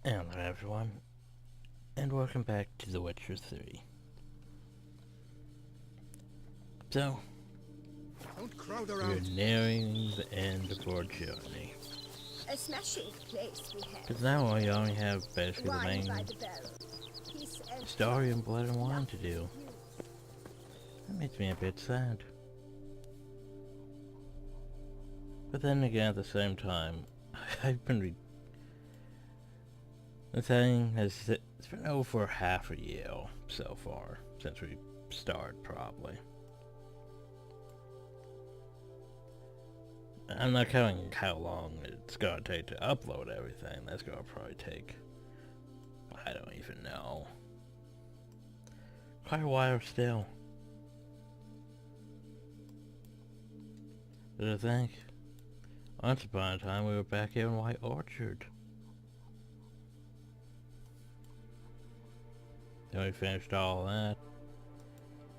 Hello everyone, and welcome back to The Witcher 3. So, Don't crowd we're around. nearing the end of our journey. A smashing place we have. Because now we only have basically the Wine by main the barrel. Peace and story and Blood and Wine to do. That makes me a bit sad. But then again, at the same time, I've been the thing has, it's been over half a year so far, since we started, probably. I'm not counting how long it's gonna take to upload everything. That's gonna probably take, I don't even know, quite a while still. But I think, once upon a time we were back here in White Orchard. Then we finished all that,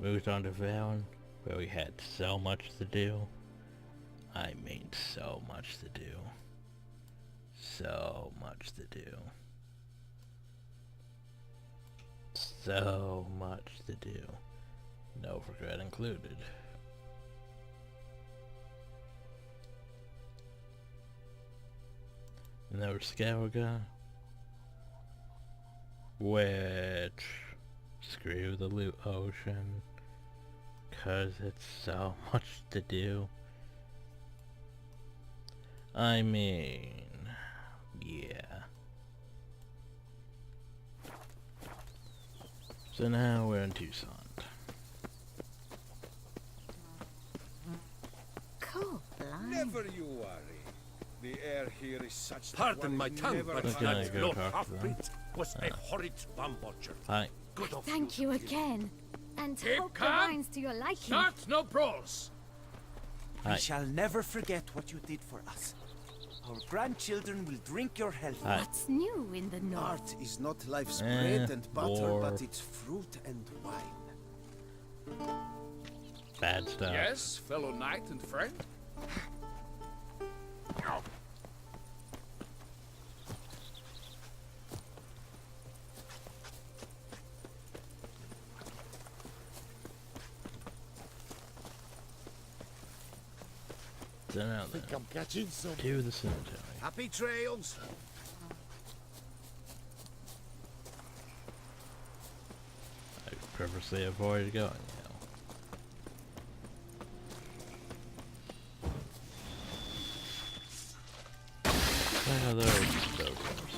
moved on to Valen, where we had so much to do. I mean, so much to do. So much to do. So much to do. No regret included. And there was Scourga, which, screw the loot ocean, cause it's so much to do. I mean, yeah. So now we're in Tucson. cool. Never you worry. The air here is such that Pardon one my is tongue, never but Okay, that go low talk to them. half-breed was a horrid bumbocher. Hi. Good of Thank you again. And Keep hope the calm. wine's to your liking. Start no brawls. Hi. We shall never forget what you did for us. Our grandchildren will drink your health. Hi. What's new in the north? Art is not life's bread and butter, war. but it's fruit and wine. Bad stuff. Yes, fellow knight and friend. So now then, I'm catching some. to the cemetery. Happy trails. I purposely avoided going, Look at those stokers.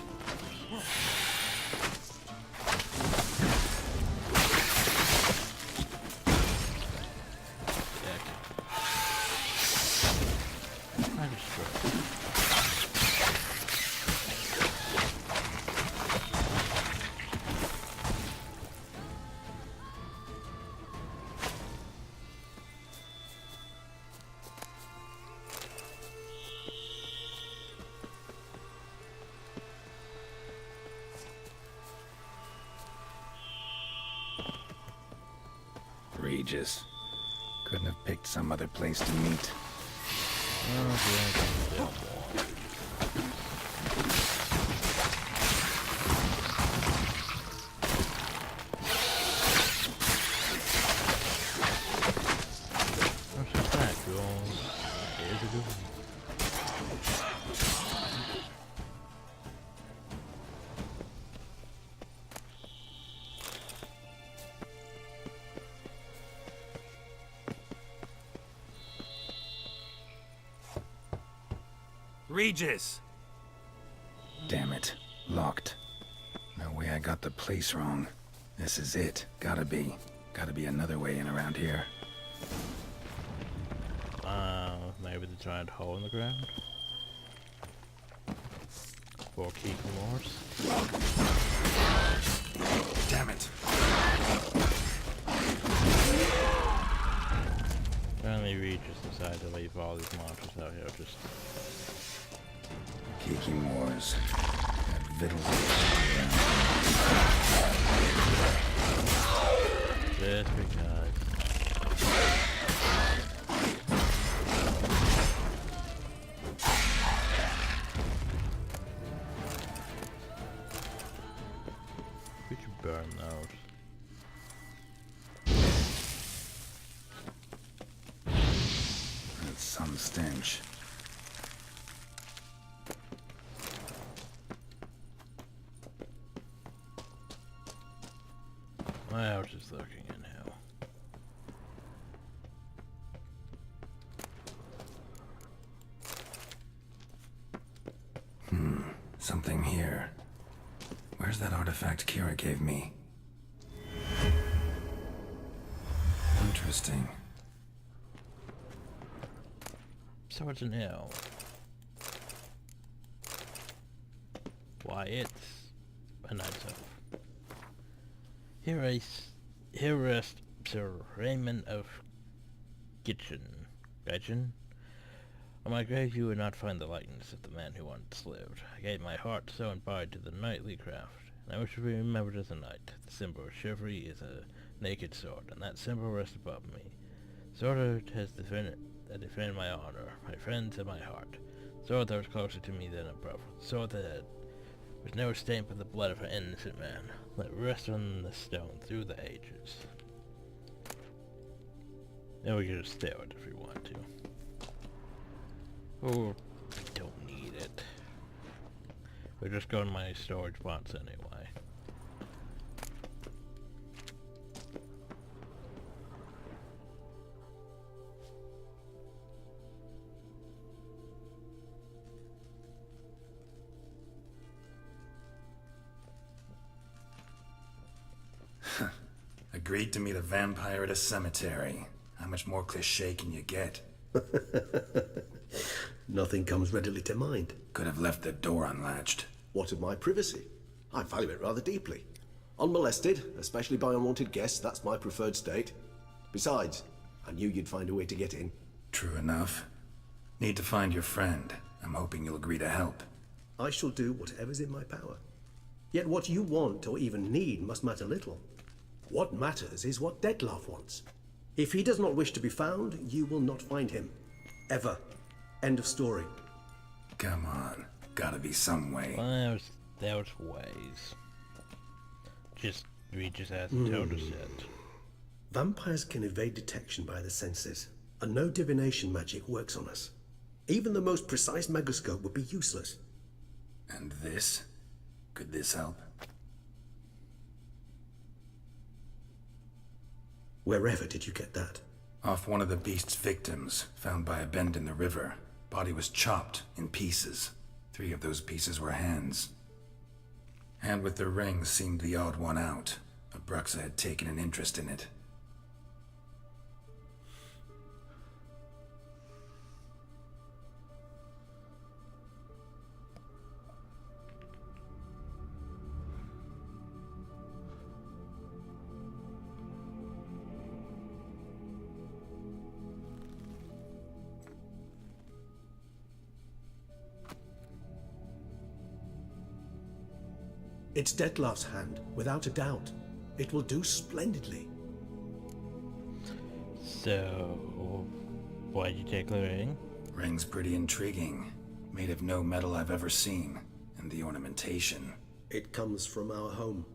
I destroyed it. Regis. Couldn't have picked some other place to meet. Oh, yeah, what's just that, girl? Here's a good one. Regis! Damn it. Locked. No way I got the place wrong. This is it. Gotta be. Gotta be another way in around here. Maybe the giant hole in the ground? For keeping Morse? Damn it. Apparently Regis decided to leave all these monsters out here just... Kiki Moors. That vittles just because. burn those. That's some stench. My house is looking in hell. Something here. Where's that artifact Kira gave me? Interesting. Swords in hell. Why, it's a night's elf. Here rests Sir Raymond of Gitchen. On my grave you would not find the likeness of the man who once lived. I gave my heart, soul, and body to the knightly craft, and I wish to be remembered as a knight. The symbol of chivalry is a naked sword, and that symbol rests above me. Sword that defended my honor, my friends, and my heart. Sword that was closer to me than a brother. Sword that was never stained with the blood of an innocent man. Let rest on the stone through the ages. Then we can just steal it if we want to. Oh, I don't need it. We're just going to my storage box anyway. Agreed to meet a vampire at a cemetery. How much more cliché can you get? Nothing comes readily to mind. Could have left the door unlatched. What of my privacy? I value it rather deeply. Unmolested, especially by unwanted guests, that's my preferred state. Besides, I knew you'd find a way to get in. True enough. Need to find your friend. I'm hoping you'll agree to help. I shall do whatever's in my power. Yet what you want or even need must matter little. What matters is what Dettlaff wants. If he does not wish to be found, you will not find him. Ever. End of story. Come on. Gotta be some way. Well, there was ways. We just hasn't told us yet. Vampires can evade detection by the senses, and no divination magic works on us. Even the most precise megascope would be useless. And this? Could this help? Wherever did you get that? Off one of the beast's victims, found by a bend in the river. Body was chopped in pieces. 3 of those pieces were hands. Hand with the ring seemed the odd one out. Abruxa had taken an interest in it. It's Dettlaff's hand, without a doubt. It will do splendidly. So, why'd you take the ring? Ring's pretty intriguing. Made of no metal I've ever seen. And the ornamentation. It comes from our home,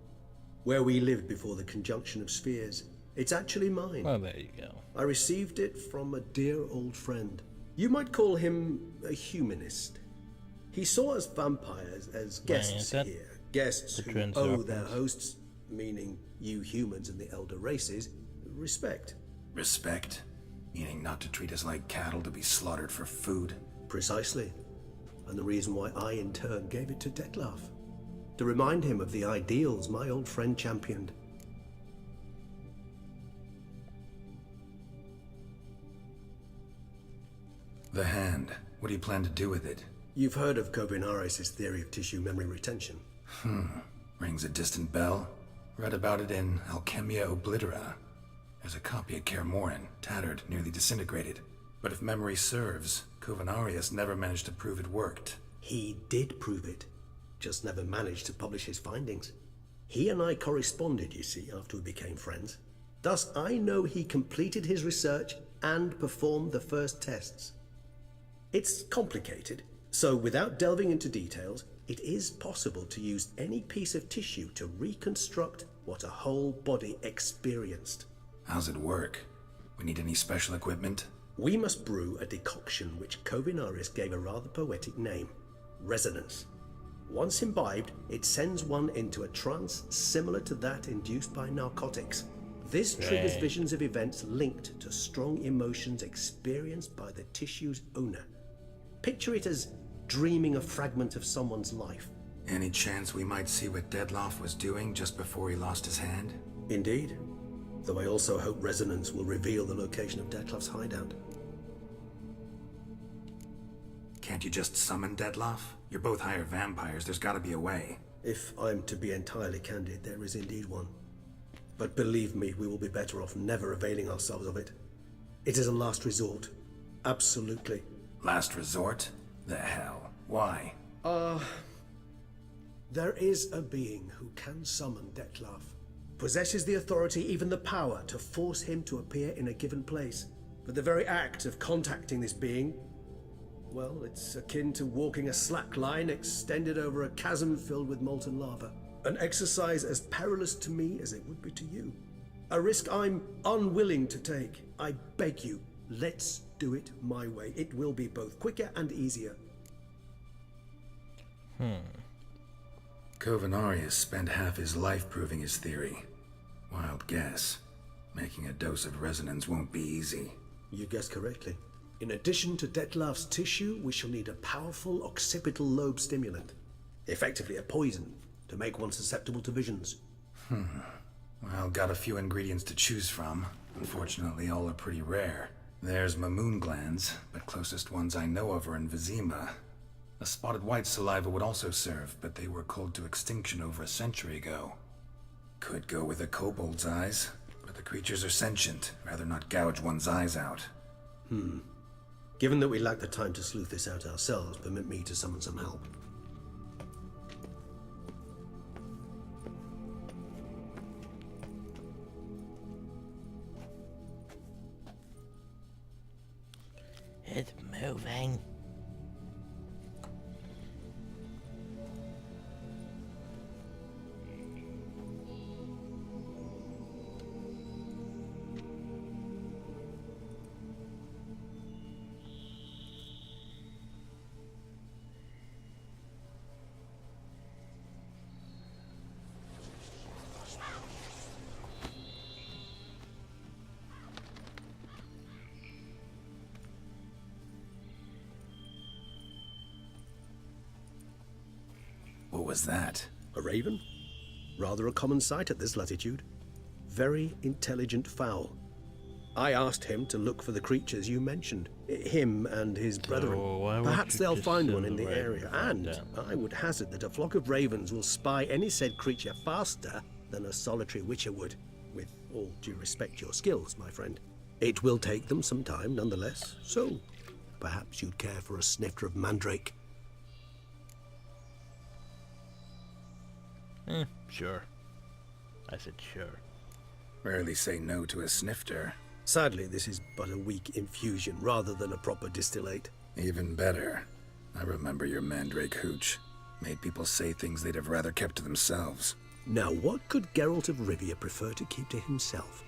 where we lived before the conjunction of spheres. It's actually mine. Well, there you go. I received it from a dear old friend. You might call him a humanist. He saw us vampires as guests here. Guests who owe their hosts, meaning you humans and the elder races, respect. Respect? Meaning not to treat us like cattle to be slaughtered for food? Precisely. And the reason why I, in turn, gave it to Dettlaff. To remind him of the ideals my old friend championed. The hand. What do you plan to do with it? You've heard of Kovinares' theory of tissue memory retention. Rings a distant bell. Read about it in Alchemia Oblitera. There's a copy of Kaer Morhen, tattered, nearly disintegrated. But if memory serves, Kovinares never managed to prove it worked. He did prove it, just never managed to publish his findings. He and I corresponded, you see, after we became friends. Thus, I know he completed his research and performed the first tests. It's complicated, so without delving into details, it is possible to use any piece of tissue to reconstruct what a whole body experienced. How's it work? We need any special equipment? We must brew a decoction which Kovinaris gave a rather poetic name, resonance. Once imbibed, it sends one into a trance similar to that induced by narcotics. This triggers Right. visions of events linked to strong emotions experienced by the tissue's owner. Picture it as dreaming a fragment of someone's life. Any chance we might see what Deadloff was doing just before he lost his hand? Indeed. Though I also hope resonance will reveal the location of Dettloff's hideout. Can't you just summon Deadloff? You're both higher vampires, there's gotta be a way. If I'm to be entirely candid, there is indeed one. But believe me, we will be better off never availing ourselves of it. It is a last resort. Absolutely. Last resort? The hell? Why? There is a being who can summon Dettlaff. Possesses the authority, even the power, to force him to appear in a given place. But the very act of contacting this being, well, it's akin to walking a slack line extended over a chasm filled with molten lava. An exercise as perilous to me as it would be to you. A risk I'm unwilling to take. I beg you, let's do it my way. It will be both quicker and easier. Kovinaris spent half his life proving his theory. Wild guess. Making a dose of resonance won't be easy. You guessed correctly. In addition to Dettlaff's tissue, we shall need a powerful occipital lobe stimulant. Effectively a poison, to make one susceptible to visions. Well, got a few ingredients to choose from. Unfortunately, all are pretty rare. There's Mamoon glands, but closest ones I know of are in Vizima. A spotted white saliva would also serve, but they were cold to extinction over a century ago. Could go with a kobold's eyes, but the creatures are sentient. Rather not gouge one's eyes out. Given that we lack the time to sleuth this out ourselves, permit me to summon some help. It's moving. What was that? A raven? Rather a common sight at this latitude. Very intelligent fowl. I asked him to look for the creatures you mentioned. Him and his brethren. why won't Perhaps you they'll just find send one in the the raven area. to find And them? I would hazard that a flock of ravens will spy any said creature faster than a solitary witcher would. With all due respect to your skills, my friend. It will take them some time nonetheless. So, perhaps you'd care for a snifter of mandrake. Sure. I said sure. Rarely say no to a snifter. Sadly, this is but a weak infusion rather than a proper distillate. Even better. I remember your mandrake hooch. Made people say things they'd have rather kept to themselves. Now, what could Geralt of Rivia prefer to keep to himself?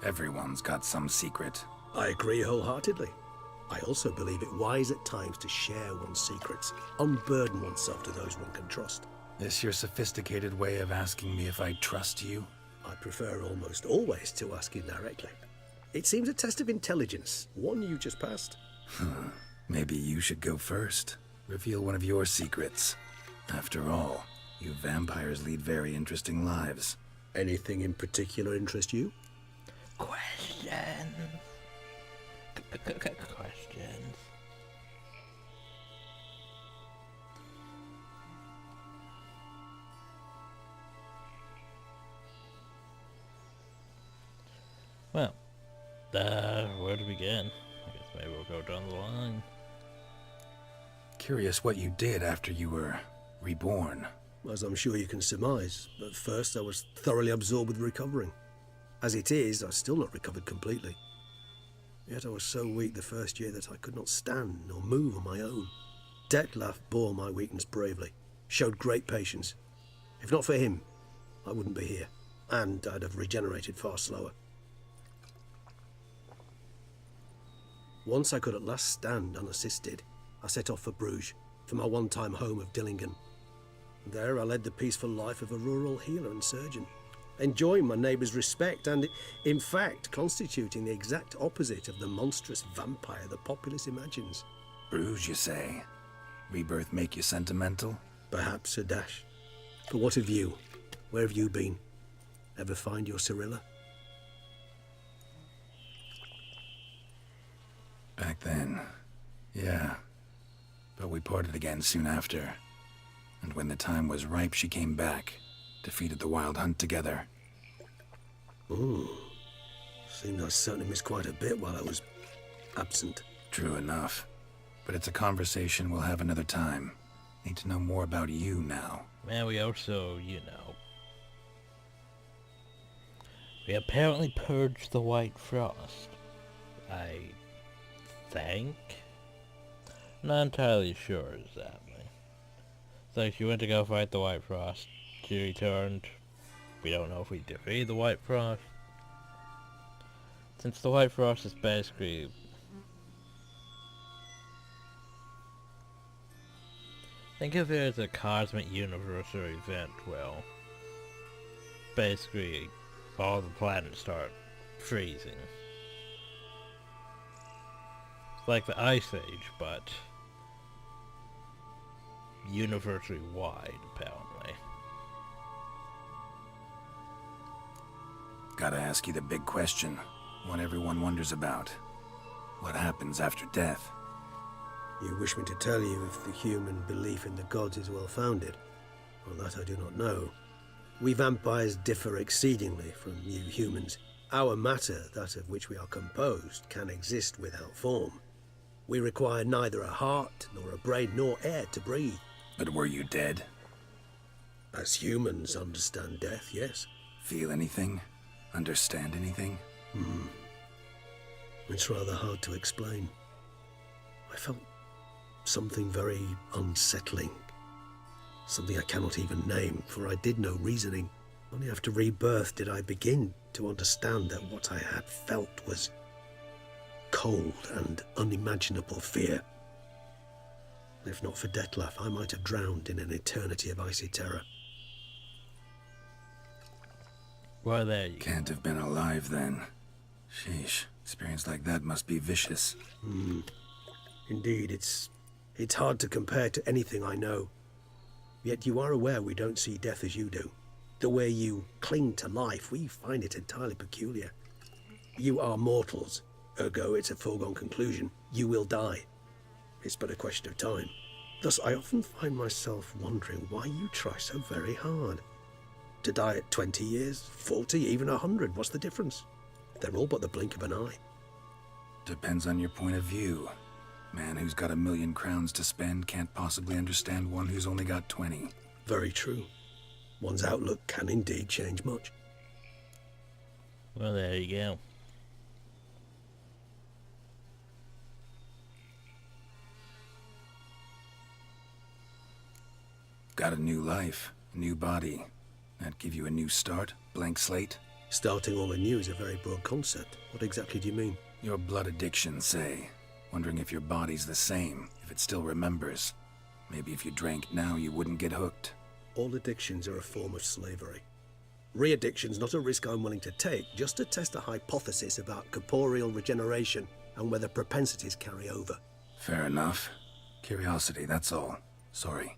Everyone's got some secret. I agree wholeheartedly. I also believe it wise at times to share one's secrets, unburden oneself to those one can trust. This your sophisticated way of asking me if I trust you? I prefer almost always to ask indirectly. It seems a test of intelligence, one you just passed. Maybe you should go first. Reveal one of your secrets. After all, you vampires lead very interesting lives. Anything in particular interest you? Questions. Questions. Well, where to begin? I guess maybe we'll go down the line. Curious what you did after you were reborn. as I'm sure you can surmise. At first I was thoroughly absorbed with recovering. As it is, I've still not recovered completely. Yet I was so weak the first year that I could not stand nor move on my own. Detlef bore my weakness bravely, showed great patience. If not for him, I wouldn't be here, and I'd have regenerated far slower. Once I could at last stand unassisted, I set off for Bruges, for my one-time home of Dillingen. There I led the peaceful life of a rural healer and surgeon, enjoying my neighbours' respect and, in fact, constituting the exact opposite of the monstrous vampire the populace imagines. Bruges, you say? Rebirth make you sentimental? Perhaps a dash. But what of you? Where have you been? Ever find your Cyrilla? Back then, yeah. But we parted again soon after. And when the time was ripe, she came back, defeated the Wild Hunt together. Ooh. Seemed I certainly missed quite a bit while I was absent. True enough. But it's a conversation we'll have another time. Need to know more about you now. Man, we also, we apparently purged the White Frost. I think? Not entirely sure exactly. So she went to go fight the White Frost. She returned. We don't know if we defeated the White Frost. Since the White Frost is basically... think of it as a cosmic universal event, well... basically, all the planets start freezing. It's like the Ice Age, but... universally wide, apparently. Gotta ask you the big question. One everyone wonders about. What happens after death? You wish me to tell you if the human belief in the gods is well founded? Well, that I do not know. We vampires differ exceedingly from you humans. Our matter, that of which we are composed, can exist without form. We require neither a heart, nor a brain, nor air to breathe. But were you dead? As humans understand death, yes. Feel anything? Understand anything? It's rather hard to explain. I felt something very unsettling. Something I cannot even name, for I did no reasoning. Only after rebirth did I begin to understand that what I had felt was cold and unimaginable fear. If not for Detlef, I might have drowned in an eternity of icy terror. Well, there you go. Can't have been alive then. Sheesh, experience like that must be vicious. Indeed, it's hard to compare to anything I know. Yet you are aware we don't see death as you do. The way you cling to life, we find it entirely peculiar. You are mortals, ergo it's a foregone conclusion. You will die. It's but a question of time. Thus, I often find myself wondering why you try so very hard. To die at 20 years, 40, even 100, what's the difference? They're all but the blink of an eye. Depends on your point of view. Man who's got 1,000,000 crowns to spend can't possibly understand one who's only got 20. Very true. One's outlook can indeed change much. Well, there you go. Got a new life, a new body. That give you a new start? Blank slate? Starting all anew is a very broad concept. What exactly do you mean? Your blood addiction, say. Wondering if your body's the same, if it still remembers. Maybe if you drank now, you wouldn't get hooked. All addictions are a form of slavery. Re-addiction's not a risk I'm willing to take, just to test a hypothesis about corporeal regeneration and whether propensities carry over. Fair enough. Curiosity, that's all. Sorry.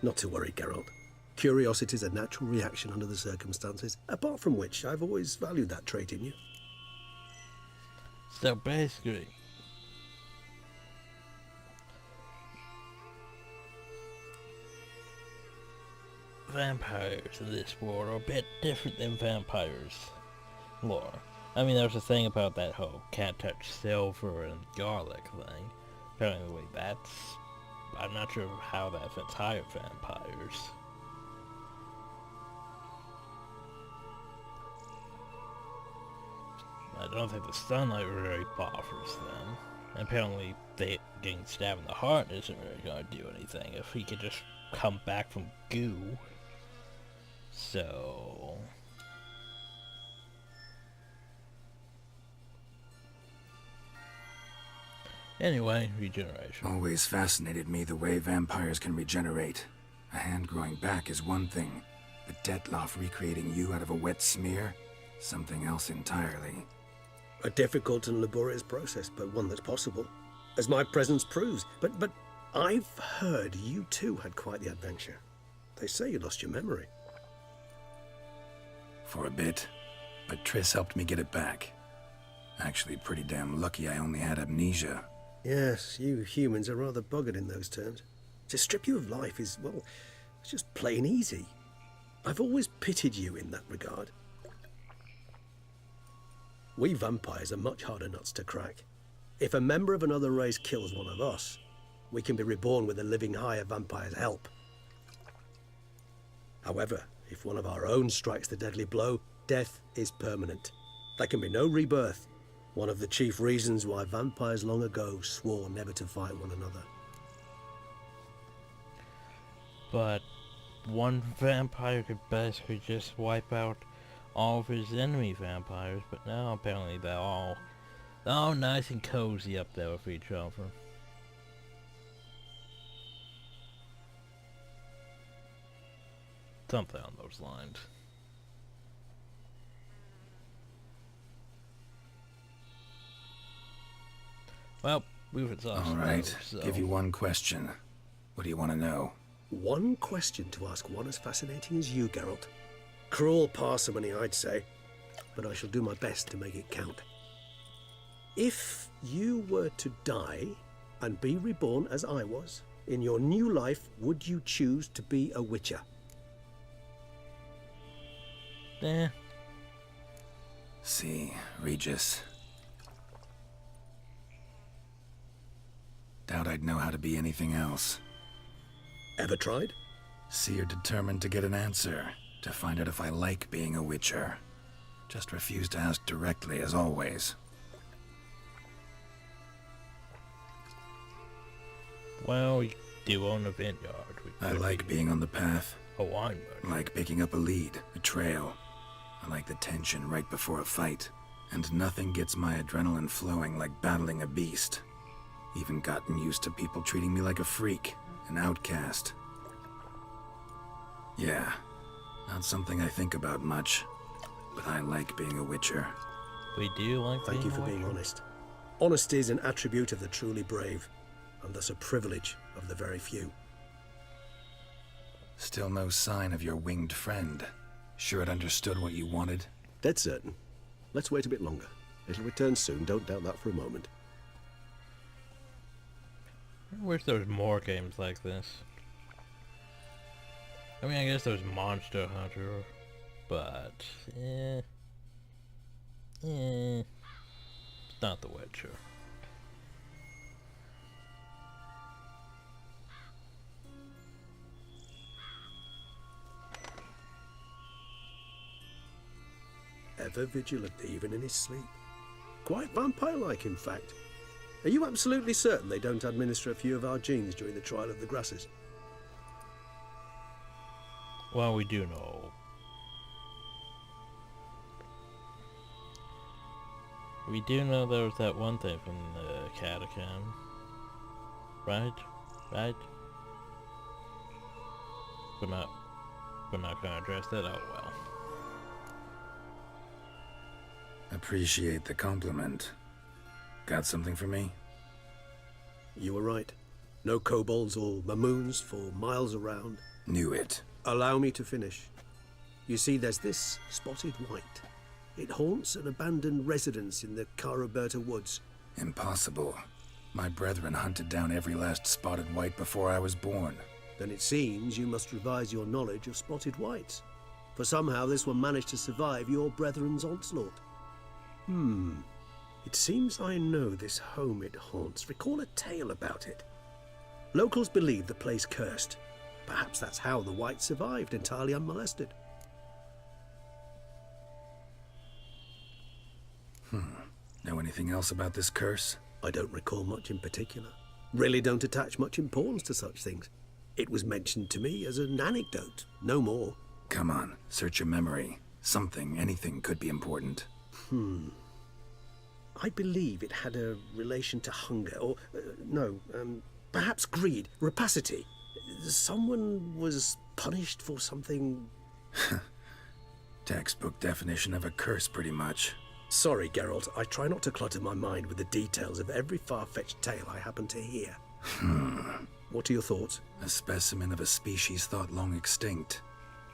Not to worry, Geralt. Curiosity is a natural reaction under the circumstances, apart from which I've always valued that trait in you. So basically, vampires in this world are a bit different than vampires lore. I mean, there's a thing about that whole can't touch silver and garlic thing. Apparently that's I'm not sure how that affects higher vampires. I don't think the sunlight really bothers them. Apparently, getting stabbed in the heart isn't really going to do anything if he could just come back from goo. So... Anyway, regeneration. Always fascinated me the way vampires can regenerate. A hand growing back is one thing, but Detloff recreating you out of a wet smear? Something else entirely. A difficult and laborious process, but one that's possible, as my presence proves. But I've heard you too had quite the adventure. They say you lost your memory. For a bit, but Triss helped me get it back. Actually, pretty damn lucky I only had amnesia. Yes, you humans are rather buggered in those terms. To strip you of life is, well, it's just plain easy. I've always pitied you in that regard. We vampires are much harder nuts to crack. If a member of another race kills one of us, we can be reborn with a living higher vampire's help. However, if one of our own strikes the deadly blow, death is permanent. There can be no rebirth. One of the chief reasons why vampires long ago swore never to fight one another. But one vampire could basically just wipe out all of his enemy vampires, but now apparently they're all nice and cozy up there with each other. Something on those lines. Well, we've exhausted All right, those, so... give you one question. What do you want to know? One question to ask one as fascinating as you, Geralt. Cruel parsimony, I'd say, but I shall do my best to make it count. If you were to die and be reborn as I was, in your new life, would you choose to be a witcher? See, Regis. Doubt I'd know how to be anything else. Ever tried? See, you're determined to get an answer, to find out if I like being a witcher. Just refuse to ask directly, as always. Well, you do own a vineyard. I like being on the path. A wine merchant. Like picking up a lead, a trail. I like the tension right before a fight. And nothing gets my adrenaline flowing like battling a beast. Even gotten used to people treating me like a freak, an outcast. Yeah, not something I think about much, but I like being a witcher. We do like Thank you for being honest. Honesty is an attribute of the truly brave, and thus a privilege of the very few. Still no sign of your winged friend. Sure it understood what you wanted? Dead certain. Let's wait a bit longer. It'll return soon, don't doubt that for a moment. I wish there was more games like this. I mean, I guess there's Monster Hunter, but it's not The Witcher. Ever vigilant, even in his sleep. Quite vampire-like, in fact. Are you absolutely certain they don't administer a few of our genes during the trial of the grasses? Well, we do know. We do know there was that one thing from the catacomb. Right? Right? We're not gonna address that. Oh well. Appreciate the compliment. Got something for me? You were right. No kobolds or mamoons for miles around. Knew it. Allow me to finish. You see, there's this spotted white. It haunts an abandoned residence in the Caraberta woods. Impossible. My brethren hunted down every last spotted white before I was born. Then it seems you must revise your knowledge of spotted whites. For somehow this one managed to survive your brethren's onslaught. It seems I know this home it haunts. Recall a tale about it. Locals believe the place cursed. Perhaps that's how the Whites survived entirely unmolested. Know anything else about this curse? I don't recall much in particular. Really don't attach much importance to such things. It was mentioned to me as an anecdote, no more. Come on, search your memory. Something, anything could be important. I believe it had a relation to hunger, or, perhaps greed, rapacity. Someone was punished for something... Textbook definition of a curse, pretty much. Sorry, Geralt, I try not to clutter my mind with the details of every far-fetched tale I happen to hear. What are your thoughts? A specimen of a species thought long extinct,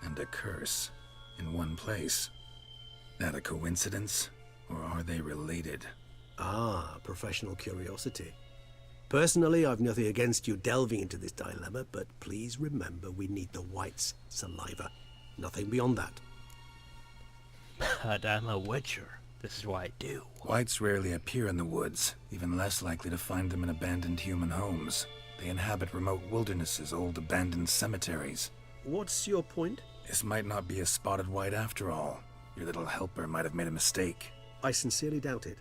and a curse, in one place. That a coincidence, or are they related? Ah, professional curiosity. Personally, I've nothing against you delving into this dilemma, but please remember we need the Whites' saliva. Nothing beyond that. But I'm a witcher. This is what I do. Whites rarely appear in the woods, even less likely to find them in abandoned human homes. They inhabit remote wildernesses, old abandoned cemeteries. What's your point? This might not be a spotted white after all. Your little helper might have made a mistake. I sincerely doubt it.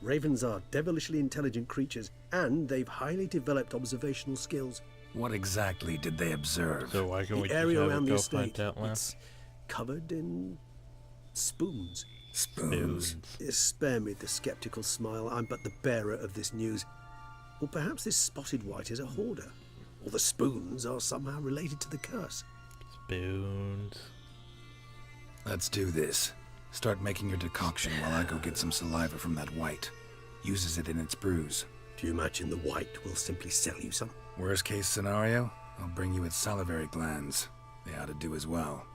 Ravens are devilishly intelligent creatures, and they've highly developed observational skills. What exactly did they observe? So why can't we The just area have around it the go estate, find out now? it's covered in spoons. Spoons. Spare me the skeptical smile. I'm but the bearer of this news. Or perhaps this spotted white is a hoarder. Or the spoons are somehow related to the curse. Spoons. Let's do this. Start making your decoction while I go get some saliva from that white. Uses it in its brews. Do you imagine the white will simply sell you some? Worst case scenario, I'll bring you its salivary glands. They ought to do as well.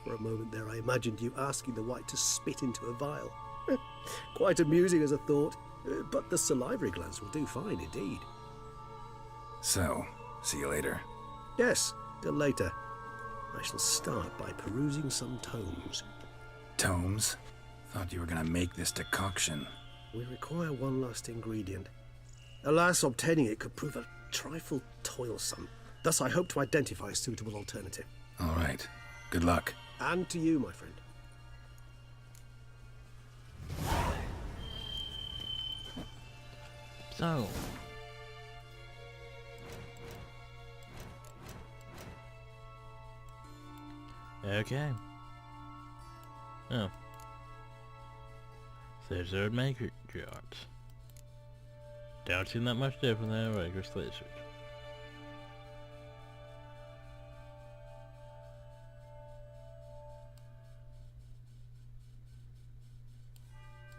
For a moment there, I imagined you asking the white to spit into a vial. Quite amusing as a thought, but the salivary glands will do fine indeed. So, see you later. Yes, till later. I shall start by perusing some tomes. Tomes? Thought you were gonna make this decoction. We require one last ingredient. Alas, obtaining it could prove a trifle toilsome. Thus, I hope to identify a suitable alternative. All right. Good luck. And to you, my friend. So. Okay. Oh. There's their maker charts. Don't seem that much different than a regular slate search.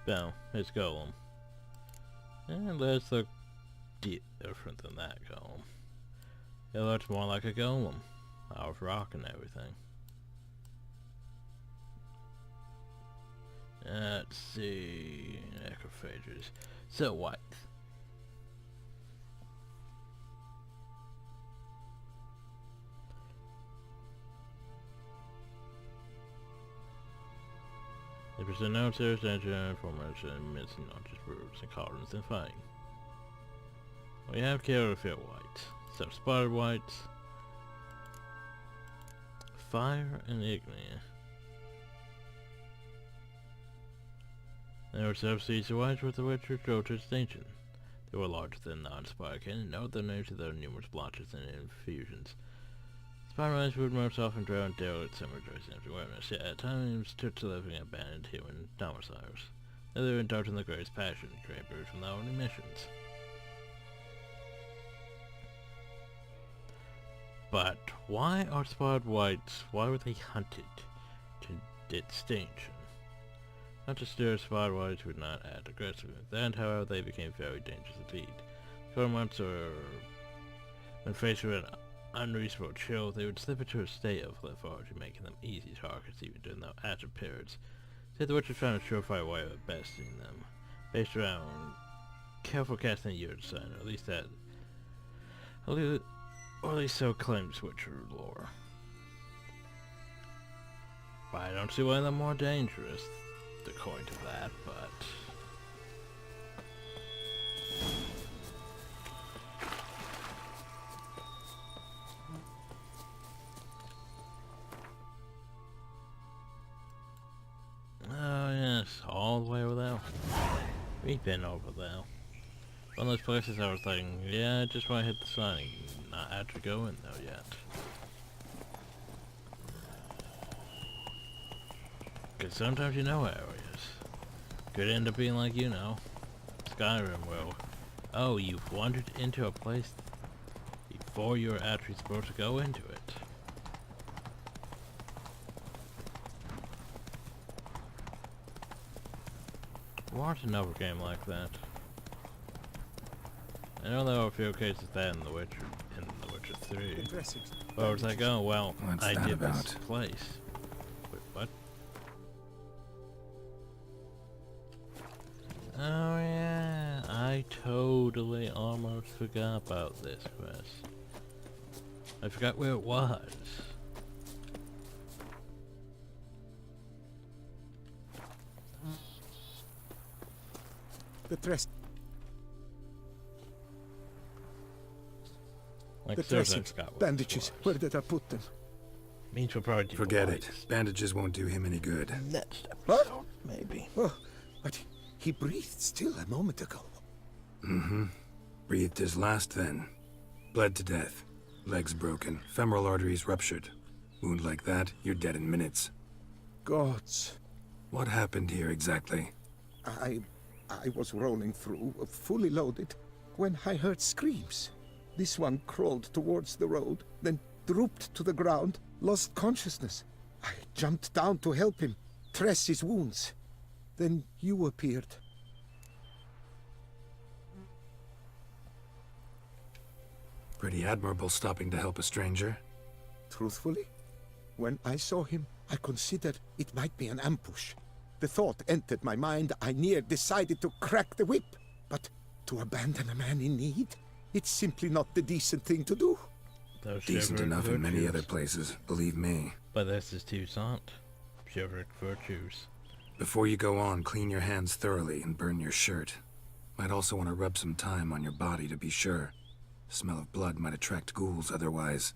So, it's Golem. And let's look different than that Golem. It looks more like a Golem. Out of rock and everything. Let's see... Necrophages. So white. They present no serious danger and formation amidst not just brutes and cauldrons and fighting. We have Carofield whites, some spotted whites, fire and ignia. There were subspecies of whites with the Witcher drove to extinction. They were larger than non-spike and note their names to their numerous blotches and infusions. Spider whites would most often drown derelict summer dressing after awareness, yet at times took to living in abandoned human domiciles. They were indulged in the greatest passion, great birds from their own emissions. But why are spotted whites, why were they hunted to extinction? Not to stir spotted whites would not act aggressively. Then, however, they became very dangerous indeed. Spotted whites are, when faced with an unreasonable chill, they would slip into a state of lethargy, making them easy targets even during their active periods. Said the Witcher found a surefire way of besting them, based around careful casting a yard sign, or at least so claims Witcher lore. But I don't see why they're more dangerous, according to that, but... We've been over there. One of those places I was thinking, yeah, I just want to hit the sign and not actually go in there yet. Because sometimes you know areas. Could end up being like, you know, Skyrim where, oh, you've wandered into a place before you're actually supposed to go into it. Watch another game like that. I know there were a few cases that in The Witcher 3. Impressive. But I was like, oh well, What's I that did this about? place. Wait, what? Oh yeah, I totally almost forgot about this quest. I forgot where it was. The dress. Like The seriously, I dressings. forgot where Bandages. this was. Where did I put them? Means we'll probably do Forget it. twice. Bandages won't do him any good. Next What? episode, maybe. Oh, but he breathed still a moment ago. Mm-hmm. Breathed his last then. Bled to death. Legs broken. Femoral arteries ruptured. Wound like that, you're dead in minutes. Gods. What happened here exactly? I was rolling through, fully loaded, when I heard screams. This one crawled towards the road, then drooped to the ground, lost consciousness. I jumped down to help him, dress his wounds. Then you appeared. Pretty admirable stopping to help a stranger. Truthfully, when I saw him, I considered it might be an ambush. The thought entered my mind, I near decided to crack the whip. But to abandon a man in need? It's simply not the decent thing to do. Those Decent chivalric enough in many virtues. other places, believe me. But this is Toussaint. Chivalric virtues. Before you go on, clean your hands thoroughly and burn your shirt. Might also want to rub some time on your body to be sure. Smell of blood might attract ghouls otherwise.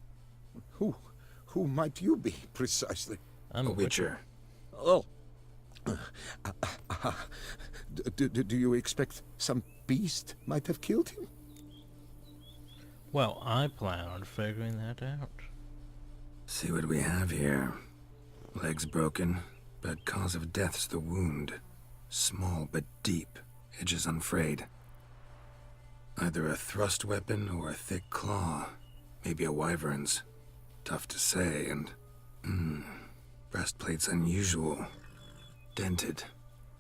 Who might you be, precisely? I'm A witcher. Oh. Do you expect some beast might have killed him? Well, I plan on figuring that out. See what we have here. Legs broken, but cause of death's the wound. Small but deep, edges unfrayed. Either a thrust weapon or a thick claw. Maybe a wyvern's. Tough to say, and... breastplate's unusual. Dented.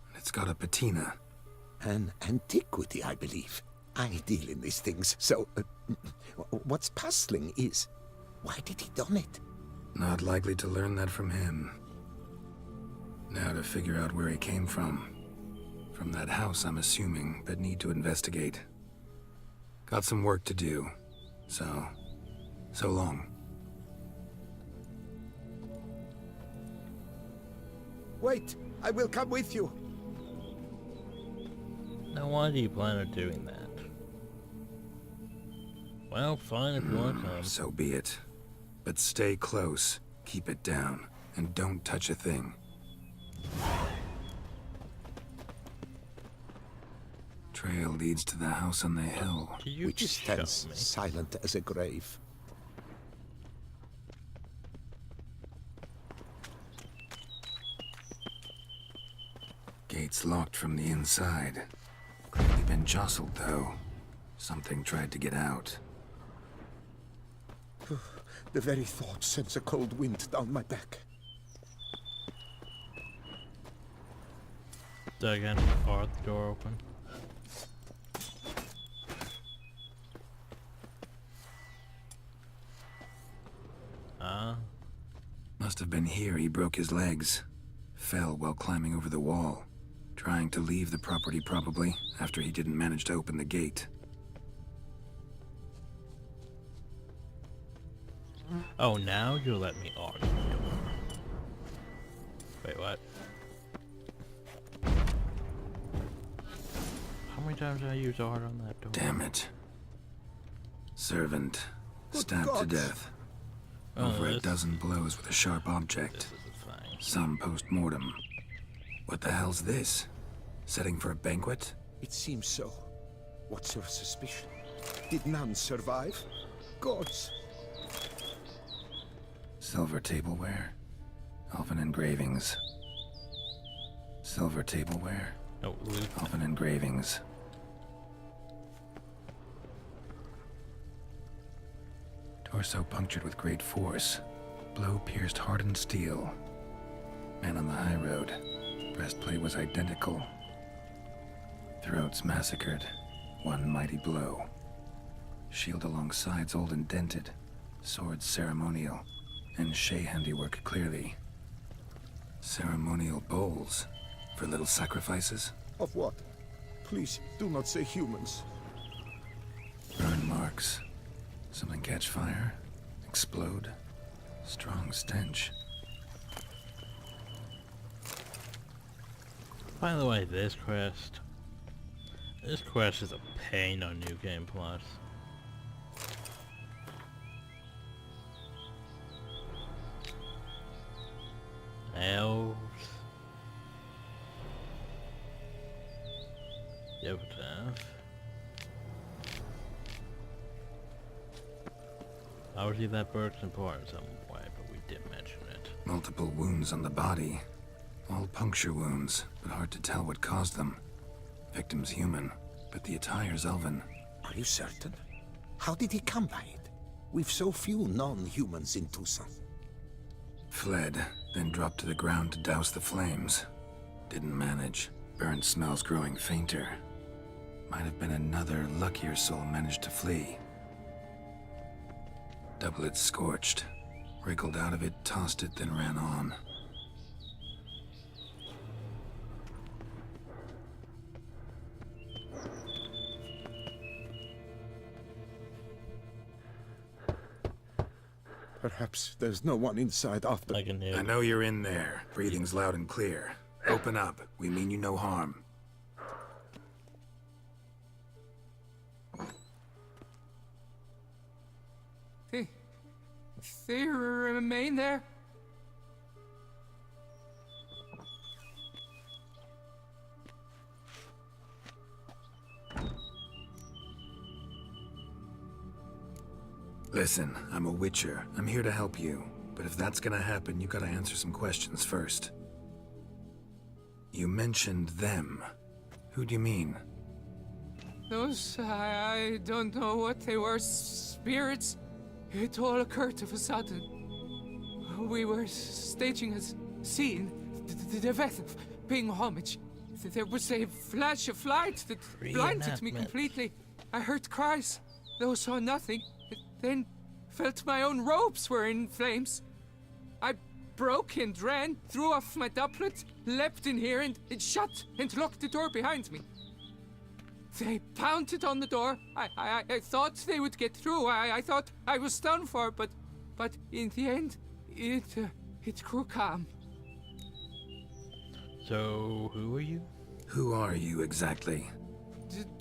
And it's got a patina. An antiquity, I believe. I deal in these things, so... what's puzzling is... why did he don it? Not likely to learn that from him. Now to figure out where he came from. From that house, I'm assuming, but need to investigate. Got some work to do. So long. Wait, I will come with you. Now why do you plan on doing that? Well, fine if you want to come. So be it. But stay close, keep it down, and don't touch a thing. Trail leads to the house on the hill. Do you Which just stands shut me? silent as a grave. Gates locked from the inside. Clearly been jostled, though. Something tried to get out. The very thought sends a cold wind down my back. Dug in, or the door open. Must have been here he broke his legs. Fell while climbing over the wall. Trying to leave the property, probably, after he didn't manage to open the gate. Oh, now you'll let me argue the door. Wait, what? How many times did I use art on that door? Damn it. Servant. Stabbed to God. death. Oh, Over a this- dozen blows with a sharp object. This is a thing. Some post-mortem. What the hell's this? Setting for a banquet? It seems so. What's your suspicion? Did none survive? Gods! Silver tableware. Elven engravings. Silver tableware. No, loot. Elven engravings. Torso punctured with great force. Blow pierced hardened steel. Man on the high road. Breastplate was identical. Throats massacred. One mighty blow. Shield along sides old and dented. Swords ceremonial. And Shea handiwork clearly. Ceremonial bowls. For little sacrifices? Of what? Please, do not say humans. Burn marks. Something catch fire? Explode? Strong stench. By the way, this quest is a pain on New Game Plus. Elves. Epitaph. Obviously that bird's important some way, but we did mention it. Multiple wounds on the body. All puncture wounds, but hard to tell what caused them. Victim's human, but the attire's elven. Are you certain? How did he come by it? We've so few non-humans in Tucson. Fled, then dropped to the ground to douse the flames. Didn't manage. Burnt smells growing fainter. Might have been another luckier soul managed to flee. Doublet scorched. Wriggled out of it, tossed it, then ran on. Perhaps there's no one inside after... I can hear. I know you're in there. Breathing's loud and clear. Open up. We mean you no harm. They remain there? Listen, I'm a witcher. I'm here to help you. But if that's gonna happen, you gotta answer some questions first. You mentioned them. Who do you mean? Those, I don't know what they were. Spirits? It all occurred of a sudden. We were staging a scene, the death of paying homage. There was a flash of light that blinded me completely. I heard cries, though saw nothing. Then felt my own robes were in flames. I broke and ran, threw off my doublet, leapt in here and it shut and locked the door behind me. They pounded on the door. I thought they would get through. I thought I was done for, but in the end, it grew calm. So, who are you? Who are you exactly?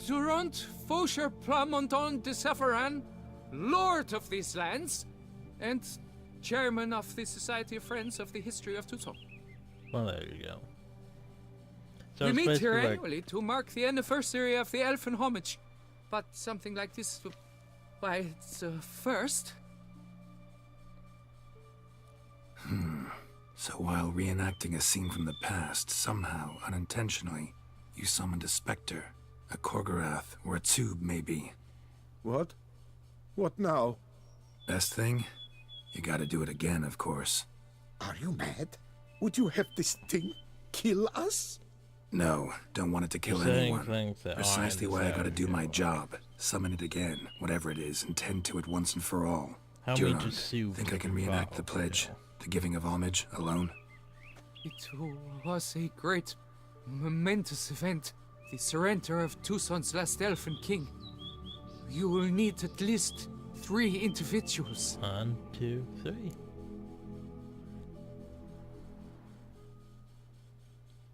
Durant Faucher Plamondon de Safaran, Lord of these lands, and Chairman of the Society of Friends of the History of Tucson. Well, there you go. So We it's meet here basically like- annually to mark the anniversary of the Elfin Homage. But something like this, why, it's a first. So while reenacting a scene from the past, somehow, unintentionally, you summoned a specter, a Korgorath, or a tube, maybe. What? What now? Best thing? You gotta do it again, of course. Are you mad? Would you have this thing kill us? No, don't want it to kill You're saying anyone. things that Precisely aren't why I gotta exactly do my what- job. Summon it again, whatever it is, and tend to it once and for all. How many Durand, just sue think I can people reenact the about, pledge, you know? the giving of homage, alone? It was a great, momentous event. The surrender of Tucson's last elfin king. You will need at least 3 individuals. 1, 2, 3.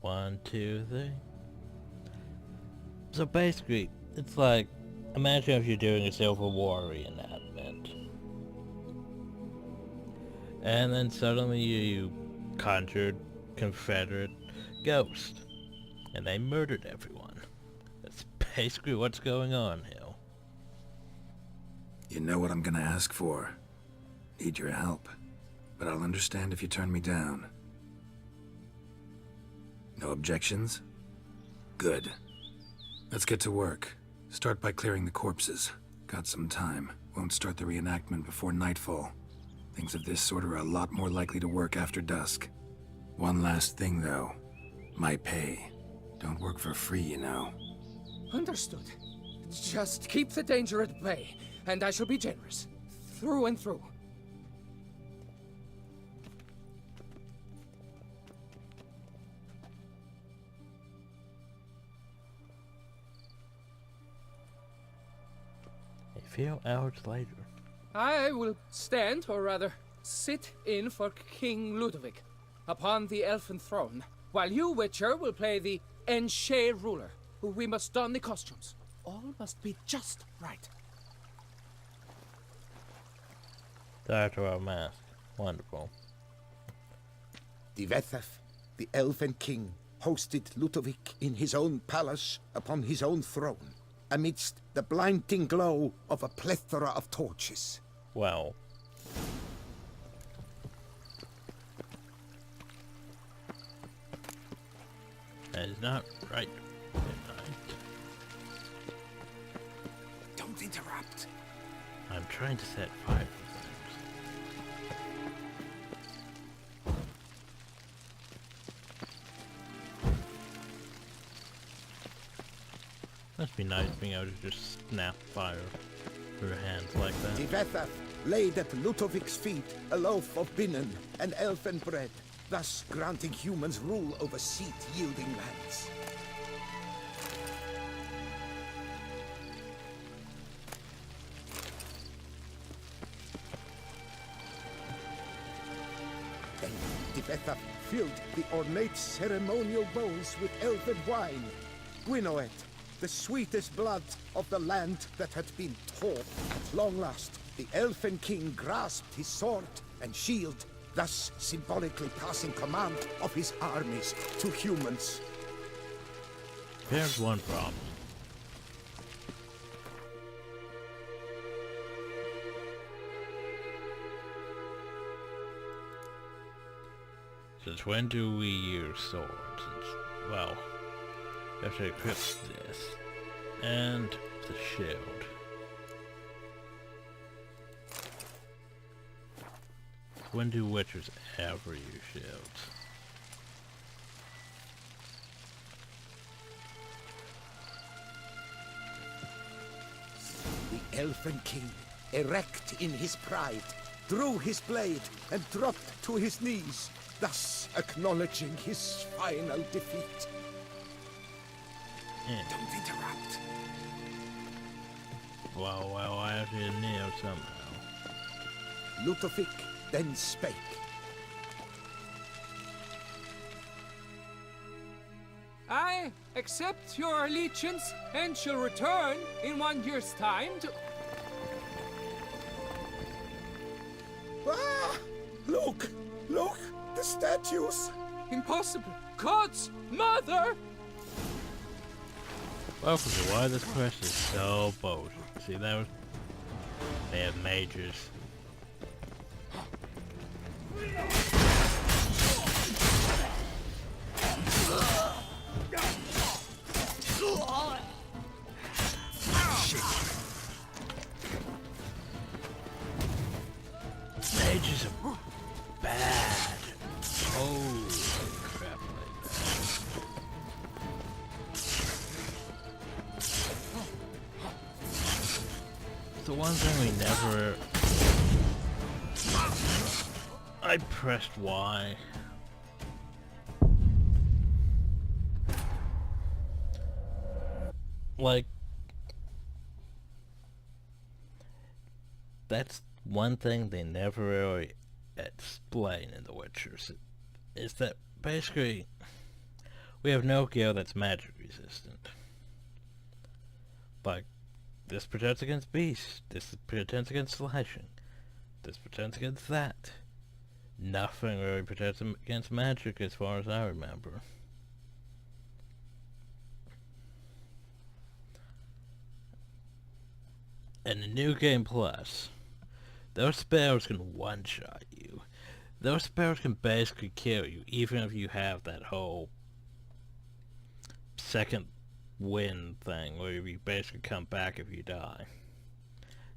1, 2, 3. So basically, it's like, imagine if you're doing a Civil War reenactment. And then suddenly you conjured Confederate ghost. And they murdered everyone. That's basically what's going on here. You know what I'm gonna ask for. Need your help. But I'll understand if you turn me down. No objections? Good. Let's get to work. Start by clearing the corpses. Got some time. Won't start the reenactment before nightfall. Things of this sort are a lot more likely to work after dusk. One last thing, though. My pay. Don't work for free, you know. Understood. Just keep the danger at bay, and I shall be generous. Through and through. A few hours later. I will stand, or rather, sit in for King Ludovic upon the elfin throne, while you, Witcher, will play the Enche ruler. We must don the costumes. All must be just right. Director of mask. Wonderful. Divethef, the Elven King, hosted Ludovic in his own palace upon his own throne, amidst the blinding glow of a plethora of torches. Wow. That is not right. Don't interrupt. I'm trying to set fire to things. Must be nice being able to just snap fire through your hands like that. Divethef laid at Ludovic's feet a loaf of binnen and elfin bread, thus granting humans rule over seat-yielding lands. Then Divethef filled the ornate ceremonial bowls with elfin wine. Gwinoet, the sweetest blood of the land that had been torn. At long last, the Elfin King grasped his sword and shield, thus symbolically passing command of his armies to humans. There's one problem. Since when do we use swords? Well, you have to equip this and the shield. When do witchers ever use shields? The Elfin King, erect in his pride, drew his blade and dropped to his knees, thus acknowledging his final defeat. Don't interrupt. Well, I have to kneel somehow. Ludovic then spake. I accept your allegiance and shall return in 1 year's time to... Ah! Look! Look! The statues! Impossible! God's mother! Welcome to why this quest is so bold. See that was... They have mages. Mages are bad. Holy crap like that. The one thing we never... I pressed Y. Like... That's one thing they never really explain in The Witchers. Is that basically... We have no gear that's magic resistant. Like... This protects against beasts. This protects against slashing. This protects against that. Nothing really protects them against magic as far as I remember. in the New Game Plus, those spells can one-shot you. Those spells can basically kill you, even if you have that whole second wind thing, where you basically come back if you die.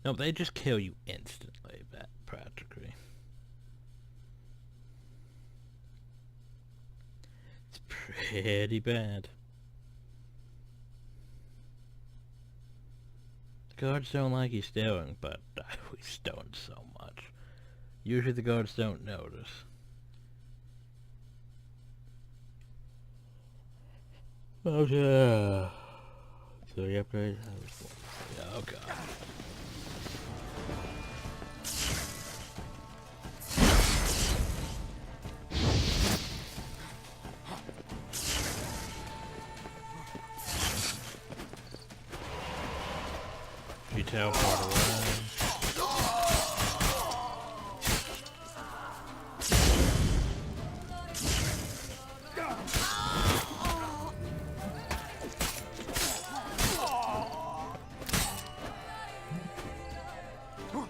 No, they just kill you instantly, practically. It's pretty bad. The guards don't like you stealing, but we stoned so much. Usually the guards don't notice. Okay. So the upgrade. Oh god. You tell far away.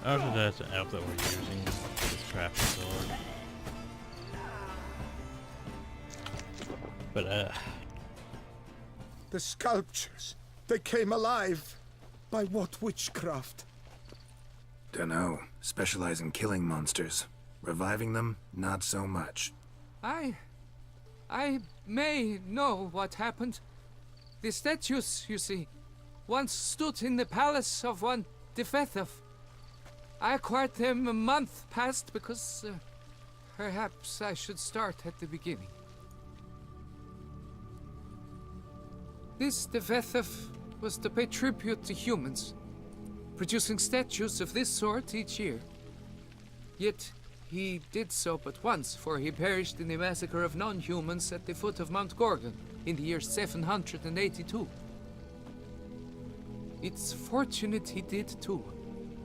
Also, that's an elf that we're using, this craft sword. But, The sculptures, they came alive. By what witchcraft? Dunno. Specialize in killing monsters. Reviving them, not so much. I may know what happened. The statues, you see, once stood in the palace of one Defethov. I acquired them a month past because perhaps I should start at the beginning. This Defethov was to pay tribute to humans, producing statues of this sort each year. Yet he did so but once, for he perished in the massacre of non-humans at the foot of Mount Gorgon in the year 782. It's fortunate he did too,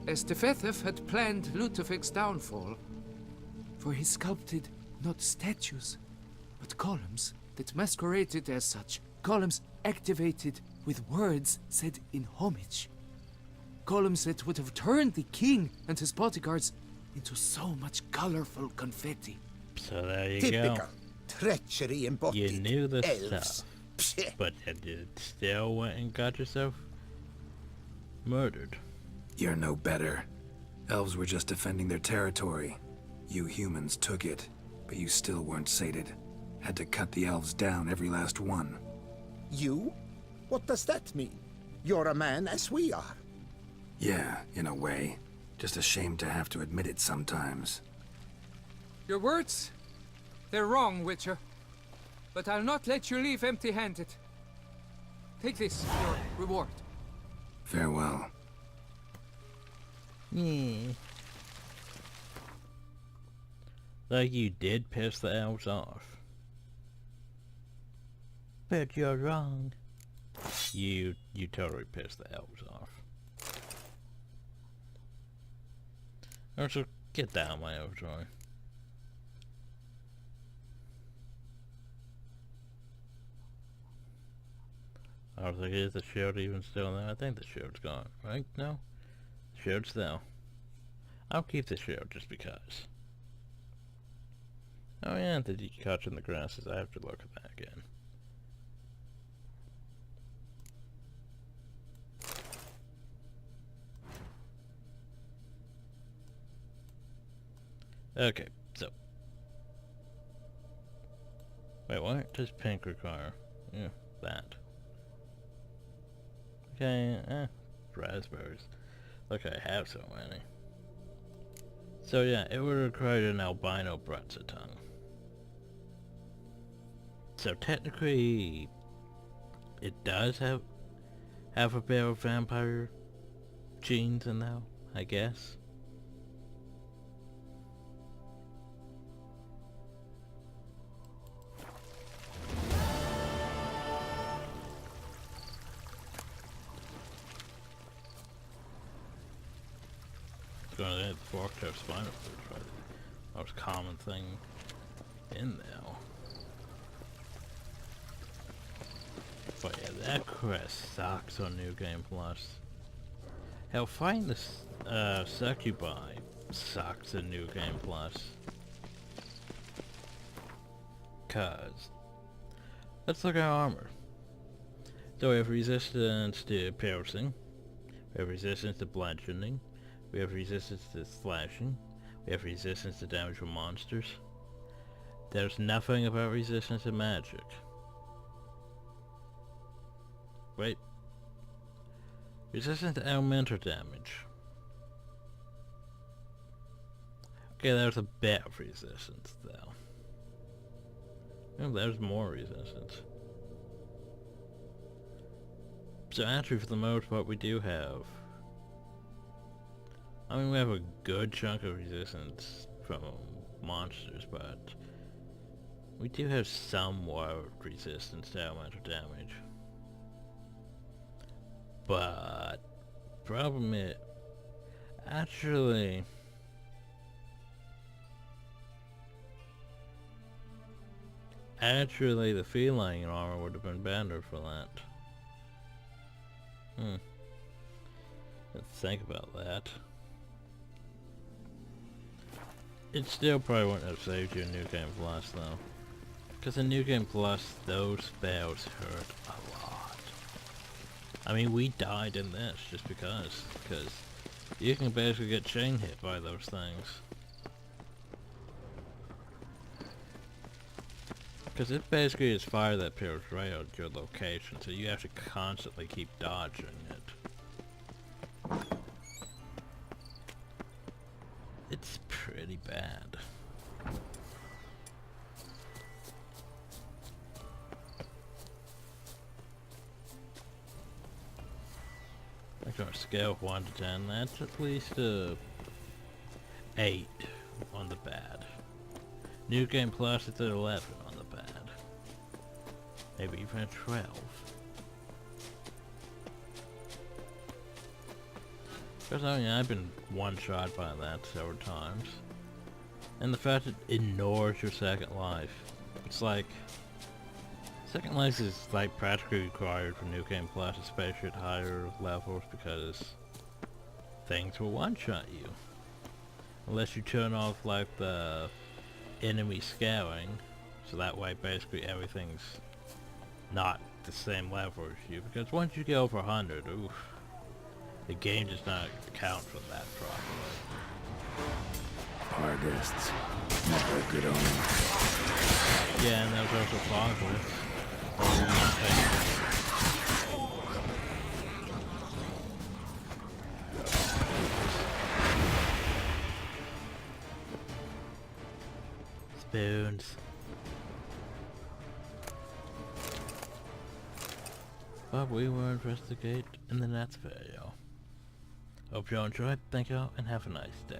as Defethov had planned Ludovic's downfall, for he sculpted not statues, but columns that masqueraded as such. Columns activated with words said in homage. Columns that would have turned the king and his bodyguards into so much colorful confetti. so there you Typical. go. Treachery embodied. You knew the Elves. stuff, Pshh. but you still went and got yourself murdered. You're no better. Elves were just defending their territory. You humans took it, but you still weren't sated. Had to cut the elves down, every last one. You? What does that mean? You're a man as we are. Yeah, in a way. Just ashamed to have to admit it sometimes. Your words? They're wrong, Witcher. But I'll not let you leave empty-handed. Take this, your reward. Farewell. Yeah. Like you did piss the elves off. But you're wrong. You totally pissed the elves off. Also, get down, my Overjoy. I was like, is the shield even still there? I think the shield's gone, right? No? The shield's there. I'll keep the shield just because. Oh yeah, the decouch in the grasses. I have to look at that again. Okay, so. Wait, what does pink require? Yeah, that. Okay, raspberries. Look, I have so many. So yeah, it would require an albino bratza tongue. So technically, it does have a pair of vampire genes in there, I guess. Going to the fork to have spinal fluid, probably the most common thing in there. But yeah, that quest sucks on New Game Plus. Hell, fighting this succubi sucks in New Game Plus. Cause let's look at our armor. So we have resistance to piercing, we have resistance to bludgeoning, we have resistance to slashing, we have resistance to damage from monsters. There's nothing about resistance to magic. Wait. Resistance to elemental damage. Okay, there's a bit of resistance though. Oh, there's more resistance. So actually, for the most part, we do have... I mean, we have a good chunk of resistance from monsters, but... we do have somewhat resistance to elemental damage. But... problem is... actually... actually, the feline armor would have been better for that. Let's think about that. It still probably wouldn't have saved you in New Game Plus though. Because in New Game Plus, those spells hurt a lot. I mean, we died in this just because you can basically get chain hit by those things. Because it basically is fire that appears right at your location, so you have to constantly keep dodging it. It's pretty bad. Like on a scale of 1 to 10, that's at least a 8 on the bad. New Game Plus, it's at 11 on the bad. Maybe even a 12. Because I mean, I've been one-shot by that several times. And the fact it ignores your second life. It's like... second life is like practically required for New Game Plus, especially at higher levels, because things will one-shot you. Unless you turn off like the enemy scaling, so that way basically everything's not the same level as you, because once you get over 100, oof, the game does not count for that properly. Artists, never a good omen. Yeah, and there's also Foglets. Spoons. But we will investigate in the next video. Hope you all enjoyed, thank you all, and have a nice day.